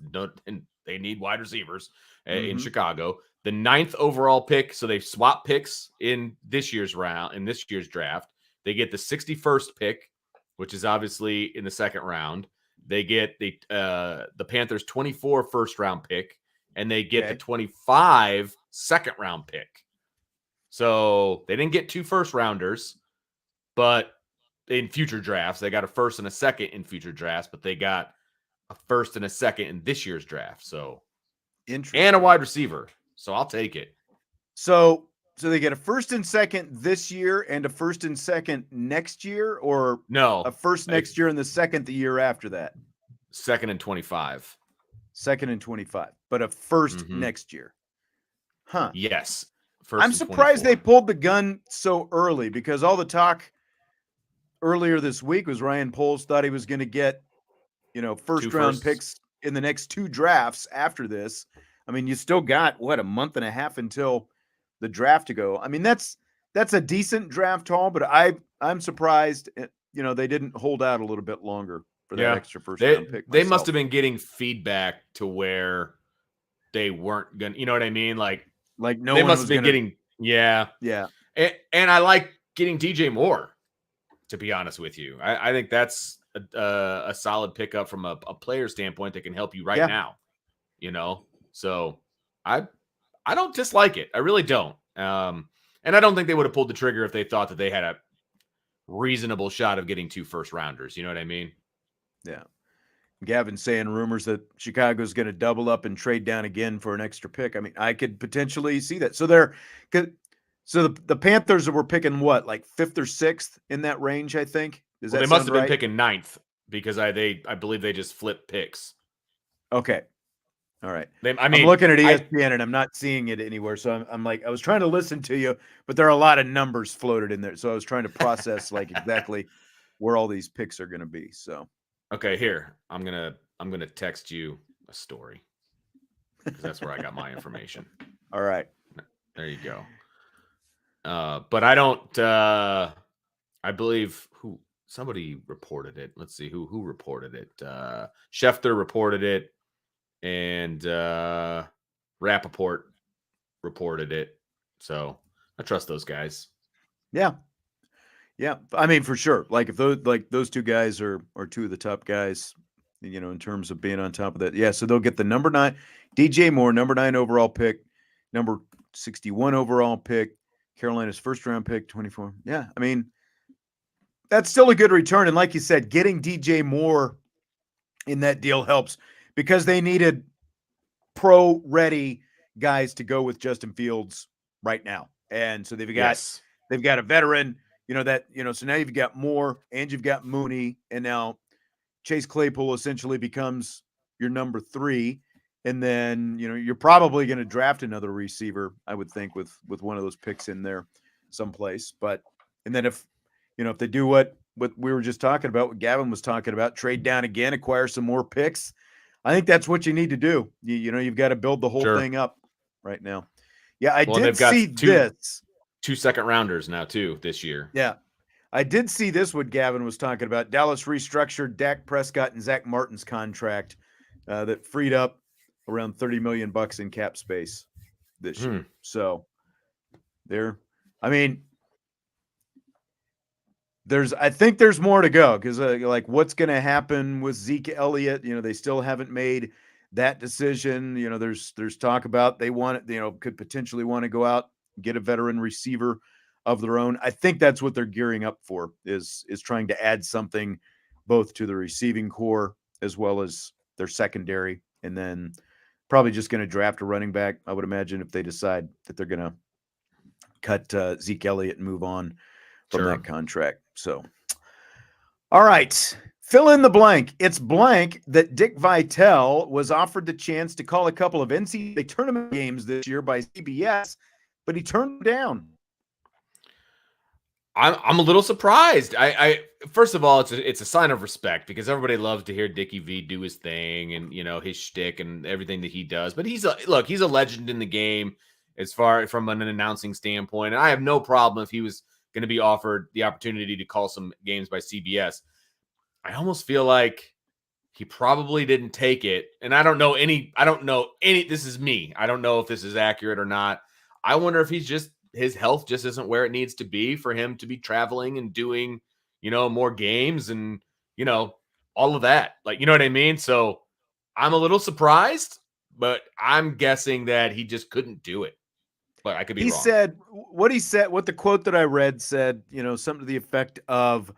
they need wide receivers in Chicago. The 9th overall pick, so they swap picks in this year's draft. They get the 61st pick, which is obviously in the second round. They get the Panthers 24 first round pick, and they get the 25 second round pick. So they didn't get 2 first rounders, but in future drafts, they got a first and a second in future drafts, but they got a first and a second in this year's draft. So interesting. And a wide receiver. So I'll take it. So they get a first and second this year and a first and second next year, or no, a first next year and the second the year after that? Second and 25. Second and 25, but a first next year. Huh. Yes. I'm surprised they pulled the gun so early, because all the talk earlier this week was Ryan Poles thought he was going to get, first round picks in the next 2 drafts after this. I mean, you still got a month and a half until the draft to go. I mean, that's a decent draft haul, but I'm surprised, they didn't hold out a little bit longer for that extra first round pick. They must have been getting feedback to where they weren't going to, you know what I mean? Like no they one must was have been getting, Yeah. And I like getting DJ Moore, to be honest with you. I think that's a solid pickup from a player standpoint that can help you right now, So I don't dislike it. I really don't. And I don't think they would have pulled the trigger if they thought that they had a reasonable shot of getting 2 first rounders. You know what I mean? Yeah. Gavin's saying rumors that Chicago's going to double up and trade down again for an extra pick. I mean, I could potentially see that. So the Panthers were picking what, like 5th or 6th in that range, I think. They must have been picking 9th because I believe they just flipped picks. Okay. All right. I mean, I'm looking at ESPN and I'm not seeing it anywhere. So I'm like, I was trying to listen to you, but there are a lot of numbers floated in there. So I was trying to process exactly where all these picks are going to be. So. Okay, here. I'm gonna text you a story because that's where I got my information. All right. There you go. But I don't I believe somebody reported it. Let's see who reported it. Schefter reported it, and Rappaport reported it. So I trust those guys. Yeah. Yeah, I mean, for sure. Like if those 2 guys are 2 of the top guys, in terms of being on top of that. Yeah, so they'll get the number 9, DJ Moore, number 9 overall pick, number 61 overall pick, Carolina's first round pick, 24. Yeah, I mean, that's still a good return. And like you said, getting DJ Moore in that deal helps because they needed pro-ready guys to go with Justin Fields right now. And so they've got a veteran. So now you've got Moore and you've got Mooney, and now Chase Claypool essentially becomes your number 3. And then, you're probably going to draft another receiver, I would think, with one of those picks in there someplace. And then if they do what we were just talking about, what Gavin was talking about, trade down again, acquire some more picks, I think that's what you need to do. You've got to build the whole thing up right now. Yeah, I did see this. 2 second rounders now too this year. Yeah. I did see this, what Gavin was talking about. Dallas restructured Dak Prescott and Zach Martin's contract that freed up around $30 million in cap space this year. So I think there's more to go because what's going to happen with Zeke Elliott? They still haven't made that decision. There's talk about they could potentially want to go out, get a veteran receiver of their own. I think that's what they're gearing up for is trying to add something both to the receiving core as well as their secondary. And then probably just going to draft a running back, I would imagine, if they decide that they're going to cut Zeke Elliott and move on from that contract. So, all right. Fill in the blank. It's blank that Dick Vitale was offered the chance to call a couple of NCAA tournament games this year by CBS, but he turned them down. I'm a little surprised. I first of all, it's a sign of respect because everybody loves to hear Dickie V do his thing and his shtick and everything that he does. But he's a legend in the game as far from an announcing standpoint. And I have no problem if he was going to be offered the opportunity to call some games by CBS. I almost feel like he probably didn't take it. And I don't know any. This is me. I don't know if this is accurate or not. I wonder if his health just isn't where it needs to be for him to be traveling and doing, more games and, all of that. Like, you know what I mean? So I'm a little surprised, but I'm guessing that he just couldn't do it. But I could be wrong. He said, what the quote that I read said, something to the effect of,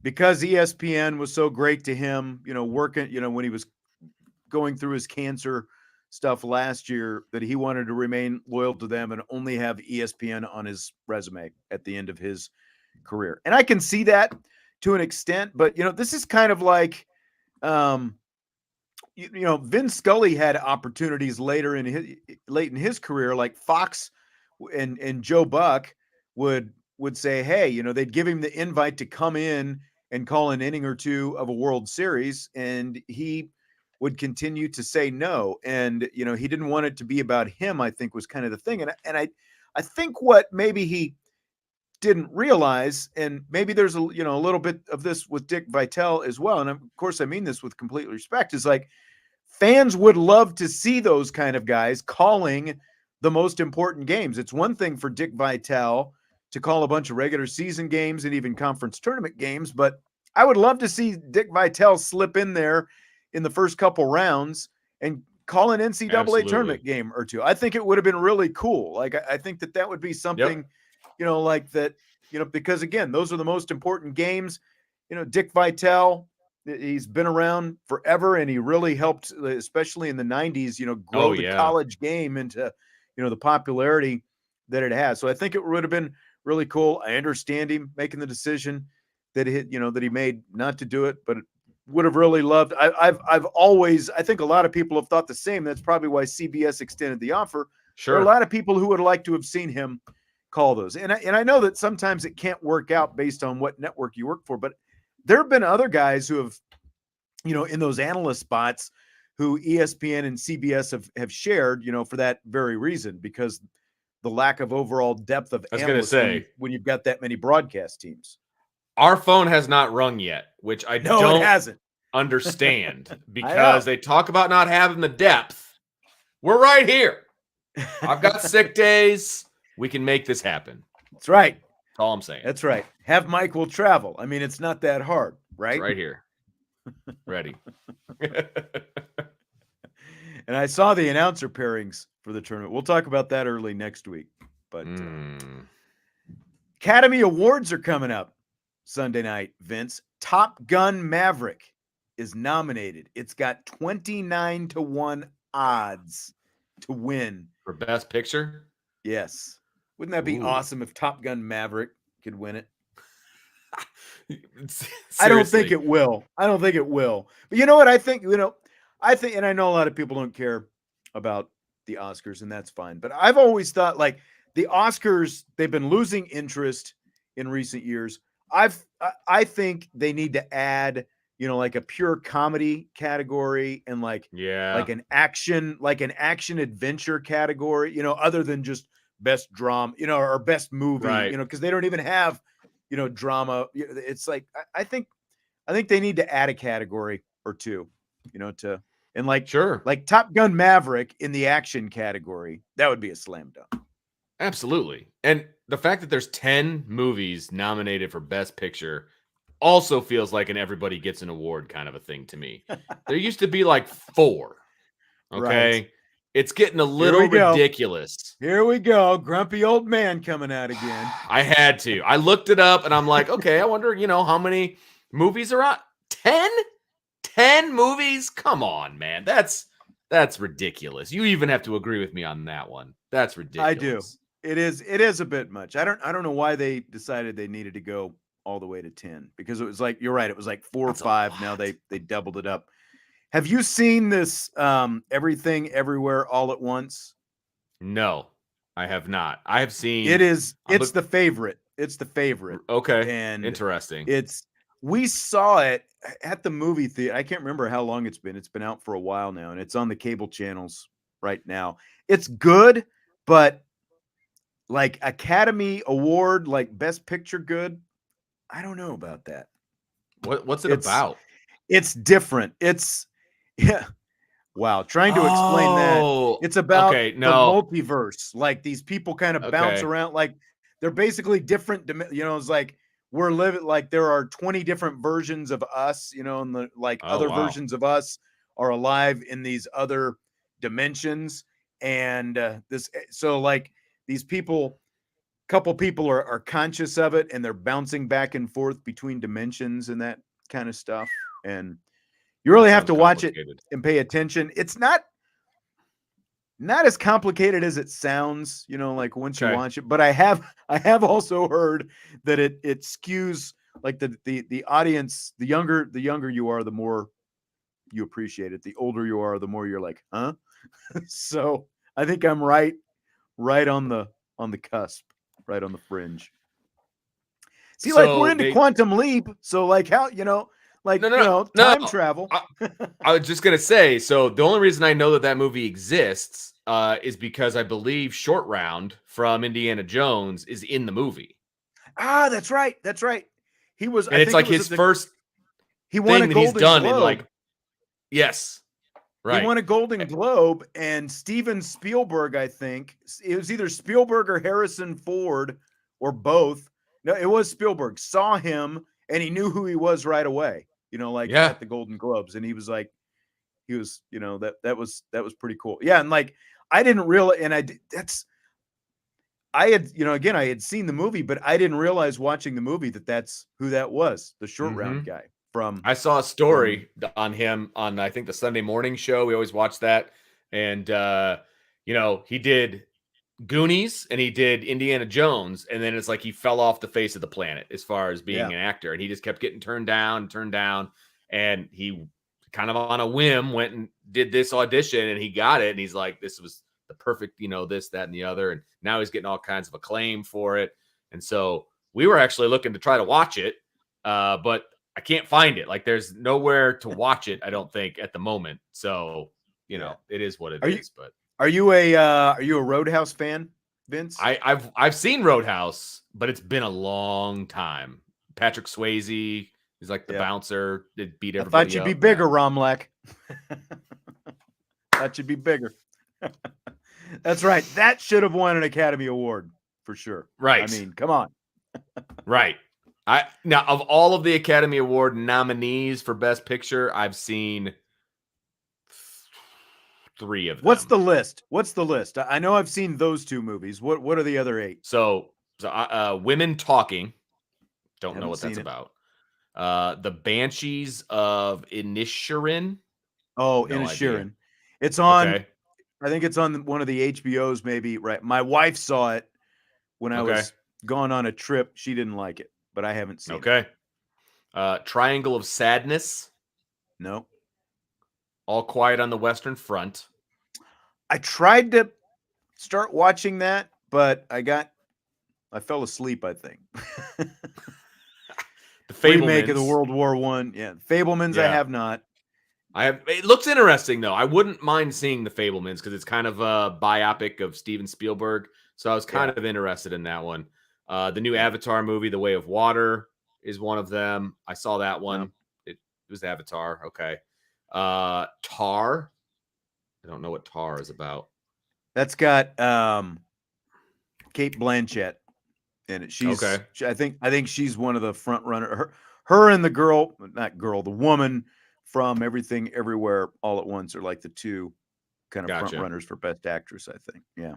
because ESPN was so great to him, working, when he was going through his cancer stuff last year, that he wanted to remain loyal to them and only have ESPN on his resume at the end of his career. And I can see that to an extent, but this is kind of like, Vin Scully had opportunities late in his career, like Fox and Joe Buck would say, hey, they'd give him the invite to come in and call an inning or two of a World Series, and he would continue to say no. And, he didn't want it to be about him, I think was kind of the thing. And I think what maybe he didn't realize, and maybe there's a little bit of this with Dick Vitale as well. And of course, I mean this with complete respect, is like fans would love to see those kind of guys calling the most important games. It's one thing for Dick Vitale to call a bunch of regular season games and even conference tournament games, but I would love to see Dick Vitale slip in there in the first couple rounds and call an NCAA tournament game or two. I think it would have been really cool. Like, I think that would be something, like that, because again, those are the most important games. Dick Vitale, he's been around forever, and he really helped, especially in the 90s, grow the college game into, the popularity that it has. So I think it would have been really cool. I understand him making the decision that he made not to do it, but would have really loved. I've always, I think a lot of people have thought the same. That's probably why CBS extended the offer. Sure. There are a lot of people who would like to have seen him call those. And I know that sometimes it can't work out based on what network you work for, but there have been other guys who have, in those analyst spots who ESPN and CBS have shared, for that very reason, because the lack of overall depth of analysts when you've got that many broadcast teams. Our phone has not rung yet, which it hasn't. Understand, because they talk about not having the depth. We're right here. I've got sick days. We can make this happen. That's right. That's all I'm saying. That's right. Have Mike will travel. I mean, it's not that hard, right? It's right here. Ready. And I saw the announcer pairings for the tournament. We'll talk about that early next week. But Academy Awards are coming up Sunday night, Vince. Top Gun Maverick is nominated. It's got 29-1 odds to win. For Best Picture? Yes. Wouldn't that be awesome if Top Gun Maverick could win it? I don't think it will. But you know what I think? And I know a lot of people don't care about the Oscars, and that's fine. But I've always thought, like, the Oscars, they've been losing interest in recent years. I think they need to add, like a pure comedy category and like an action adventure category, other than just best drama, or best movie, right. Because they don't even have, drama. It's like I think they need to add a category or two, like Top Gun Maverick in the action category. That would be a slam dunk. Absolutely. And the fact that there's 10 movies nominated for Best Picture also feels like an everybody gets an award kind of a thing to me. There used to be like 4. Okay. Right. It's getting a little ridiculous. Here we go. Grumpy old man coming out again. I had to. I looked it up and I'm like, okay, I wonder, how many movies are on? 10? 10 movies? Come on, man. That's ridiculous. You even have to agree with me on that one. That's ridiculous. I do. It is a bit much. I don't know why they decided they needed to go all the way to 10, because it was like, you're right, it was like 4 or 5. Now they doubled it up. Have you seen this Everything Everywhere All at Once? No, I have not. I have seen it's the favorite. It's the favorite. Okay. And Interesting. We saw it at the movie theater. I can't remember how long it's been. It's been out for a while now, and it's on the cable channels right now. It's good, but like Academy Award, like Best Picture good, I don't know about that. What's it about? It's different. Yeah. Wow. Trying to explain that. It's about the multiverse. Like these people kind of bounce around. Like they're basically different. It's like we're living like there are 20 different versions of us, and the other versions of us are alive in these other dimensions. And these people, couple people are conscious of it, and they're bouncing back and forth between dimensions and that kind of stuff. And you really have to watch it and pay attention. It's not as complicated as it sounds, like once you watch it. But I have also heard that it skews like the audience. The younger you are, the more you appreciate it. The older you are, the more you're like, huh? So I think I'm right on the cusp, right on the fringe. See, we're into Quantum Leap, so how time travel. I was just gonna say, so the only reason I know that movie exists is because I believe Short Round from Indiana Jones is in the movie. Ah, that's right. He was, and it's like his first. He won a Golden Globe. Yes. Right. He won a Golden Globe, and Steven Spielberg, I think it was either Spielberg or Harrison Ford or both. No, it was Spielberg. Saw him, and he knew who he was right away. At the Golden Globes, and he was that was pretty cool. Yeah, and I didn't realize, and I had seen the movie, but I didn't realize watching the movie that's who that was, the Short Round guy. I saw a story on him on, I think, the Sunday morning show. We always watch that. And, he did Goonies and he did Indiana Jones. And then it's like he fell off the face of the planet as far as being an actor. And he just kept getting turned down. And he kind of on a whim went and did this audition and he got it. And he's like, this was the perfect, this, that, and the other. And now he's getting all kinds of acclaim for it. And so we were actually looking to try to watch it. But I can't find it. There's nowhere to watch it, I don't think, at the moment. So, it is what it is. But are you a Roadhouse fan, Vince? I've seen Roadhouse, but it's been a long time. Patrick Swayze is like the bouncer that beat everybody. I thought you'd be bigger, Romlek. Thought you'd be bigger. That's right. That should have won an Academy Award for sure. Right. I mean, come on. Right. Now, of all of the Academy Award nominees for Best Picture, I've seen 3 of them. What's the list? I know I've seen those 2 movies. What are the other 8? So Women Talking. Don't know what that's about. The Banshees of Inisherin. Oh, Inisherin. It's on. Okay. I think it's on one of the HBOs, maybe. Right. My wife saw it when I was gone on a trip. She didn't like it, but I haven't seen it. Okay. Triangle of Sadness. No. All Quiet on the Western Front. I tried to start watching that, but I fell asleep, I think. The remake of the World War I. Yeah. Fablemans, I have not. It looks interesting, though. I wouldn't mind seeing the Fablemans because it's kind of a biopic of Steven Spielberg. So I was kind of interested in that one. The new Avatar movie, The Way of Water, is one of them. I saw that one. It was Avatar. Okay. Tar. I don't know what Tar is about. That's got Cate Blanchett in it. She's I think she's one of the front runner. Her and the woman from Everything Everywhere All at Once are like the 2 kind of front runners for Best Actress, I think. Yeah.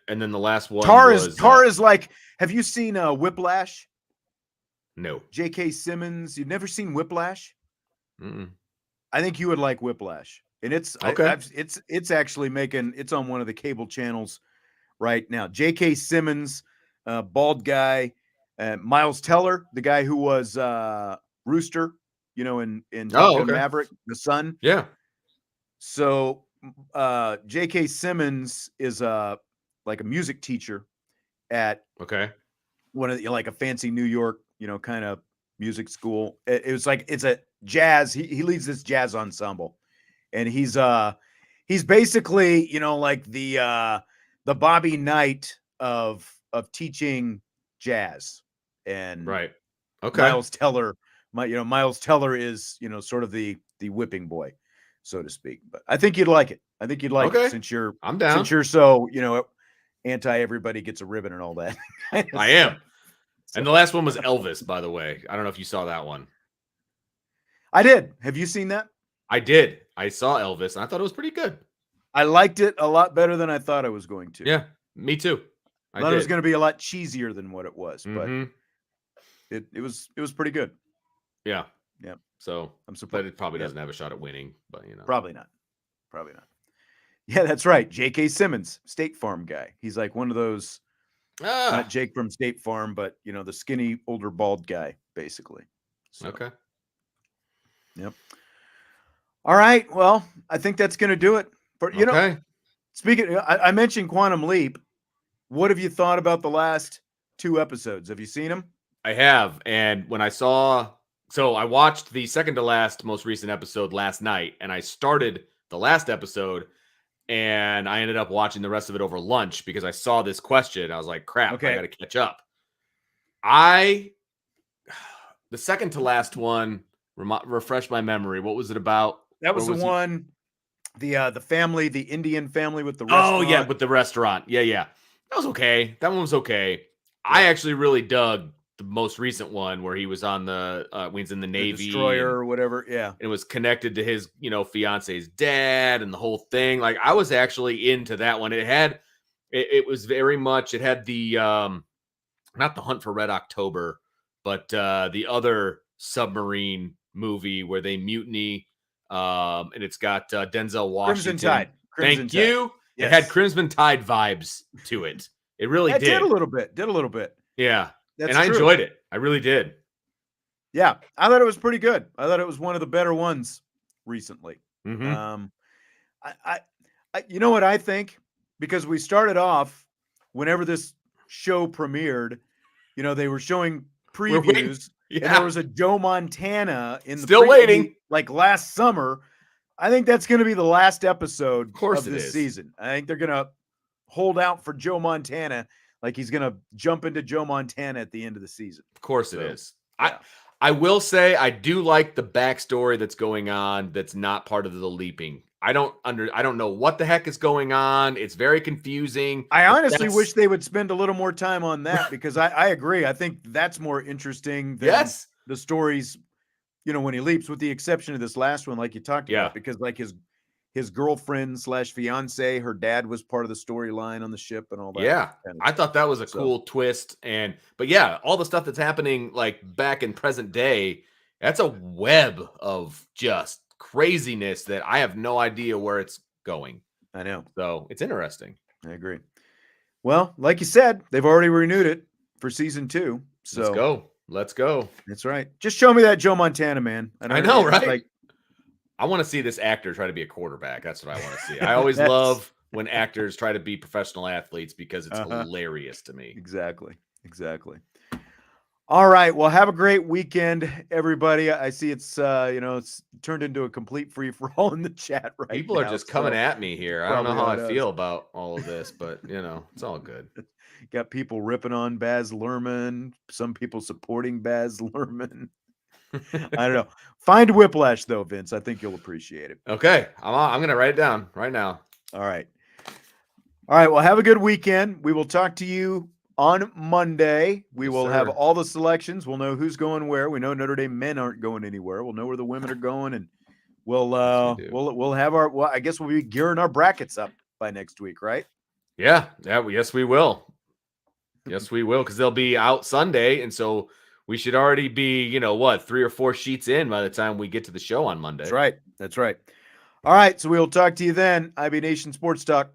And then the last one Tar is like, have you seen Whiplash? No. J.K. Simmons. You've never seen Whiplash? Mm-mm. I think you would like Whiplash. And it's it's actually it's on one of the cable channels right now. J.K. Simmons, bald guy, Miles Teller, the guy who was Rooster, in Top Gun Maverick, the son. Yeah. So J.K. Simmons is like a music teacher at one of the, like a fancy New York, kind of music school. It was like, it's a jazz. He leads this jazz ensemble, and he's basically, like the Bobby Knight of teaching jazz. And right. Okay. Miles Teller, Miles Teller is, sort of the whipping boy, so to speak. But I think you'd like it. I think you'd like it since I'm down. Since you're so, anti everybody gets a ribbon and all that. I am. And the last one was Elvis, by the way. I don't know if you saw that one. I did. Have you seen that? I did. I saw Elvis, and I thought it was pretty good. I liked it a lot better than I thought I was going to. Yeah, me too. I thought it was going to be a lot cheesier than what it was, but it was pretty good. Yeah. Yeah. So I'm surprised it probably doesn't have a shot at winning, but Probably not. Yeah, that's right. J.K. Simmons, State Farm guy. He's like one of those, not Jake from State Farm, but the skinny, older, bald guy, basically. So, okay. Yep. All right. Well, I think that's going to do it. But speaking, I mentioned Quantum Leap. What have you thought about the last 2 episodes? Have you seen them? I have, and when I watched the second to last, most recent episode last night, and I started the last episode. And I ended up watching the rest of it over lunch because I saw this question. I was like, crap, I got to catch up. The second to last one, refresh my memory. What was it about? That was the one, the family, the Indian family with the restaurant. Oh, yeah, with the restaurant. Yeah. That was okay. That one was okay. Yeah. I actually really dug the most recent one where he was on when he's in the Navy, the destroyer or whatever. Yeah. It was connected to his, fiance's dad and the whole thing. Like, I was actually into that one. It was very much, it had the, not the Hunt for Red October, but the other submarine movie where they mutiny. And it's got Denzel Washington. Crimson Tide. Thank you. Yes. It had Crimson Tide vibes to it. It really did. Did a little bit. Yeah. And I enjoyed it. I really did. Yeah, I thought it was pretty good. I thought it was one of the better ones recently. Mm-hmm. I you know what I think? Because we started off whenever this show premiered, they were showing previews. Yeah. And there was a Joe Montana in the still waiting, like last summer. I think that's going to be the last episode of this season. I think they're going to hold out for Joe Montana. Like he's going to jump into Joe Montana at the end of the season. Of course it is. Yeah. I will say I do like the backstory that's going on that's not part of the leaping. I don't know what the heck is going on. It's very confusing. I honestly wish they would spend a little more time on that because I agree. I think that's more interesting than the stories, when he leaps, with the exception of this last one, like you talked about, because like his girlfriend / fiance, her dad was part of the storyline on the ship and all that. Yeah. I thought that was a cool twist. But yeah, all the stuff that's happening like back in present day, that's a web of just craziness that I have no idea where it's going. I know. So it's interesting. I agree. Well, like you said, they've already renewed it for season 2. So Let's go. That's right. Just show me that Joe Montana, man. I know, right? Like, I want to see this actor try to be a quarterback. That's what I want to see. I always love when actors try to be professional athletes because it's hilarious to me. Exactly. All right. Well, have a great weekend, everybody. I see it's it's turned into a complete free for all in the chat right now. People are just coming at me here. I don't know how I feel about all of this, but it's all good. Got people ripping on Baz Luhrmann, some people supporting Baz Luhrmann. I don't know. Find Whiplash though, Vince. I think you'll appreciate it. Okay. I'm going to write it down right now. All right. Well, have a good weekend. We will talk to you on Monday. We will have all the selections. We'll know who's going where. We know Notre Dame men aren't going anywhere. We'll know where the women are going, and we'll have our. Well, I guess we'll be gearing our brackets up by next week, right? Yeah. Yes, we will. Yes, we will, because they'll be out Sunday, and so we should already be, 3 or 4 sheets in by the time we get to the show on Monday. That's right. All right. So we'll talk to you then. IB Nation Sports Talk.